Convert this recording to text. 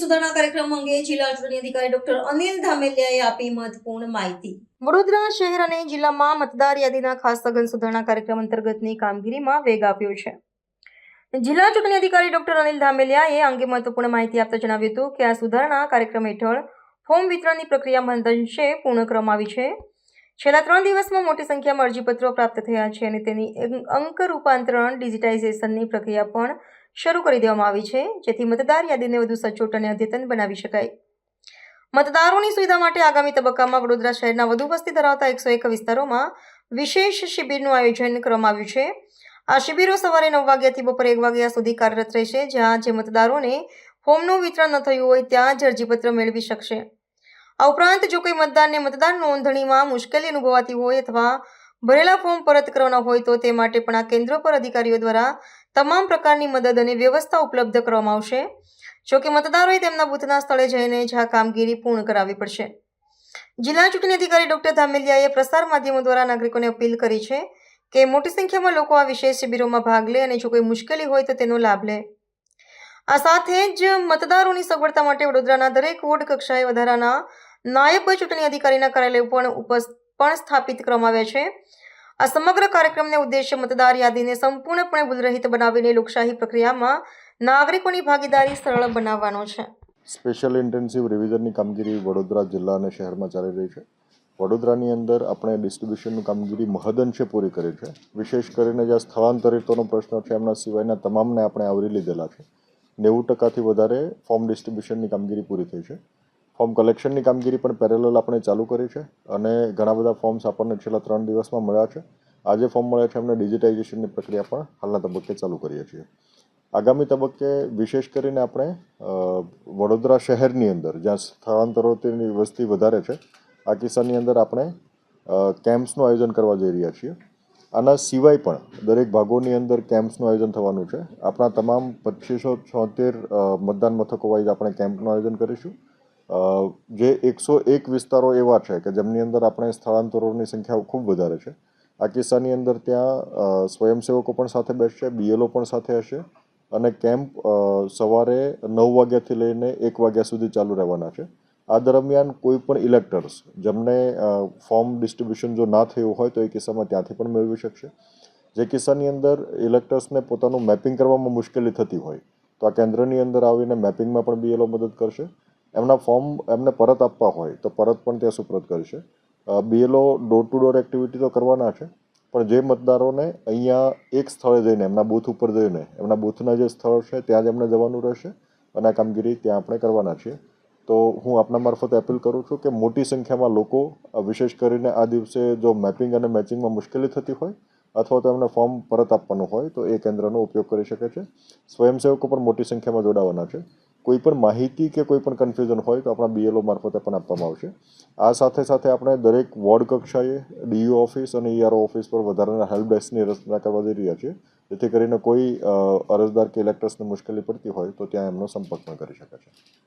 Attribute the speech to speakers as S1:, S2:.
S1: સુધારણા કાર્યક્રમ અંગે જિલ્લા ચૂંટણી અધિકારી ડોક્ટર અનિલ ધામેલિયાએ આપી મહત્વપૂર્ણ માહિતી। વડોદરા શહેર અને જિલ્લામાં મતદાર યાદીના ખાસ સઘન સુધારણા કાર્યક્રમ અંતર્ગતની કામગીરીમાં વેગ આપ્યો છે। જિલ્લા ચૂંટણી અધિકારી ડોક્ટર અનિલ ધામેલિયાએ આ અંગે મહત્વપૂર્ણ માહિતી આપતા જણાવ્યું હતું કે આ સુધારણા કાર્યક્રમ હેઠળ ફોર્મ વિતરણની પ્રક્રિયા મહદઅંશે પૂર્ણ કરવામાં આવી છે। છેલ્લા 3 દિવસમાં મોટી સંખ્યામાં અરજીપત્રો પ્રાપ્ત થયા છે અને તેની અંક રૂપાંતરણ ડિજિટાઇઝેશનની પ્રક્રિયા પણ શરૂ કરી દેવામાં આવી છે, જેથી મતદાર યાદીને વધુ સચોટ અને અદ્યતન બનાવી શકાય। મતદારોની સુવિધા માટે આગામી તબક્કામાં વડોદરા શહેરના વધુ વસ્તી ધરાવતા 101 વિસ્તારોમાં વિશેષ શિબિરનું આયોજન કરવામાં આવ્યું છે। આ શિબિરો સવારે 9 વાગ્યાથી બપોરે 1 વાગ્યા સુધી કાર્યરત રહેશે, જ્યાં જે મતદારોને ફોર્મનું વિતરણ ન થયું હોય ત્યાં જ અરજીપત્ર મેળવી શકશે। આ ઉપરાંત જો કોઈ મતદારને મતદાર નોંધણીમાં મુશ્કેલી અનુભવાતી હોય અથવા ભરેલા ફોર્મ પરત કરવાના હોય તો તે માટે પણ આ કેન્દ્રો પર અધિકારીઓ દ્વારા તમામ પ્રકારની મદદ અને વ્યવસ્થા ઉપલબ્ધ કરવામાં આવશે। જો કે મતદારોએ તેમના બૂથના સ્થળે જઈને જ આ કામગીરી પૂર્ણ કરાવવી પડશે। જિલ્લા ચૂંટણી અધિકારી ડોક્ટર ધામેલિયાએ પ્રસાર માધ્યમો દ્વારા નાગરિકોને અપીલ કરી છે કે મોટી સંખ્યામાં લોકો આ વિશેષ શિબિરોમાં ભાગ લે અને જો કોઈ મુશ્કેલી હોય તો તેનો લાભ લે। આ સાથે જ મતદારોની સગવડતા માટે વડોદરાના દરેક વોર્ડ કક્ષાએ વધારાના નાયબ ચૂંટણી અધિકારીના કાર્યાલયો પણ સ્થાપિત કરવામાં આવ્યા છે। આ સમગ્ર કાર્યક્રમને ઉદ્દેશ્ય મતદાર યાદીને સંપૂર્ણપણે ભૂલરહિત બનાવીને લોકશાહી પ્રક્રિયામાં નાગરિકોની ભાગીદારી સરળ બનાવવાનો છે।
S2: સ્પેશિયલ ઇન્ટેન્સિવ રિવિઝનની કામગીરી વડોદરા જિલ્લા અને શહેરમાં ચાલી રહી છે। વડોદરાની અંદર આપણે ડિસ્ટ્રીબ્યુશનની કામગીરી મહદઅંશે પૂરી કરી છે। વિશેષ કરીને જ્યાં સ્થળાંતરિતોનો પ્રશ્ન છે એમના સિવાયના તમામને આપણે આવરી લીધેલા છે। 90% વધારે ફોર્મ ડિસ્ટ્રીબ્યુશનની કામગીરી પૂરી થઈ છે। ફોર્મ કલેક્શનની કામગીરી પણ પેરેલલ આપણે ચાલુ કરી છે અને ઘણા બધા ફોર્મ્સ આપણને છેલ્લા 3 દિવસમાં મળ્યા છે। આજે ફોર્મ મળ્યા છે એમને ડિજિટાઇઝેશનની પ્રક્રિયા પણ હાલના તબક્કે ચાલુ કરીએ છીએ। આગામી તબક્કે વિશેષ કરીને આપણે વડોદરા શહેરની અંદર જ્યાં સ્થળાંતરોની વસ્તી વધારે છે આ કિસ્સાની અંદર આપણે કેમ્પ્સનું આયોજન કરવા જઈ રહ્યા છીએ। આના સિવાય પણ દરેક ભાગોની અંદર કેમ્પ્સનું આયોજન થવાનું છે। આપણા તમામ 2576 મતદાન મથકો વાઇઝ આપણે કેમ્પનું આયોજન કરીશું। જે 101 વિસ્તારો એવા છે કે જેમની અંદર આપણે સ્થળાંતરોની સંખ્યા ખૂબ વધારે છે। આ કિસ્સાની અંદર ત્યાં સ્વયંસેવકો પણ સાથે બેસશે, બીએલઓ પણ સાથે હશે અને કેમ્પ સવારે 9 વાગ્યાથી લઈને 1 વાગ્યા સુધી ચાલુ રહેવાના છે। આ દરમિયાન કોઈ પણ ઇલેક્ટર્સ જેમને ફોર્મ ડિસ્ટ્રીબ્યુશન જો ના થયું હોય તો એ કિસ્સામાં ત્યાંથી પણ મેળવી શકશે। જે કિસ્સાની અંદર ઇલેક્ટર્સને પોતાનું મેપિંગ કરવામાં મુશ્કેલી થતી હોય તો આ કેન્દ્રની અંદર આવીને મેપિંગમાં પણ બીએલઓ મદદ કરશે। એમના ફોર્મ એમને પરત આપવા હોય તો પરત પણ ત્યાં સુપ્રત કરશે। BLO door to door activity તો કરવાના છે, પણ જે મતદારોને અહીંયા એક સ્થળે જઈને એમના બૂથ ઉપર જઈને એમના બૂથના જે સ્થળ છે ત્યાં જ એમને જવાનું રહેશે અને આ કામગીરી ત્યાં આપણે કરવાના છીએ। તો હું આપના મારફતે અપીલ કરું છું કે મોટી સંખ્યામાં લોકો વિશેષ કરીને આ દિવસે જો મેપિંગ અને મેચિંગમાં મુશ્કેલી થતી હોય અથવા તો એમને ફોર્મ પરત આપવાનું હોય તો એ કેન્દ્રનો ઉપયોગ કરી શકે છે। સ્વયંસેવકો પણ મોટી સંખ્યામાં જોડાવાના છે। કોઈ પણ માહિતી કે કોઈ પણ કન્ફ્યુઝન હોય તો આપણા બીએલઓ મારફતે પણ આપવામાં આવશે। આ સાથે સાથે આપણે દરેક વોર્ડ કક્ષાએ ડીયુ ઓફિસ અને ઈઆરઓ ઓફિસ પર વધારાના હેલ્પ ડેસ્કની રચના કરવા જઈ રહ્યા છીએ, જેથી કરીને કોઈ અરજદાર કે ઇલેક્ટર્સને મુશ્કેલી પડતી હોય તો ત્યાં એમનો સંપર્ક પણ કરી શકે છે।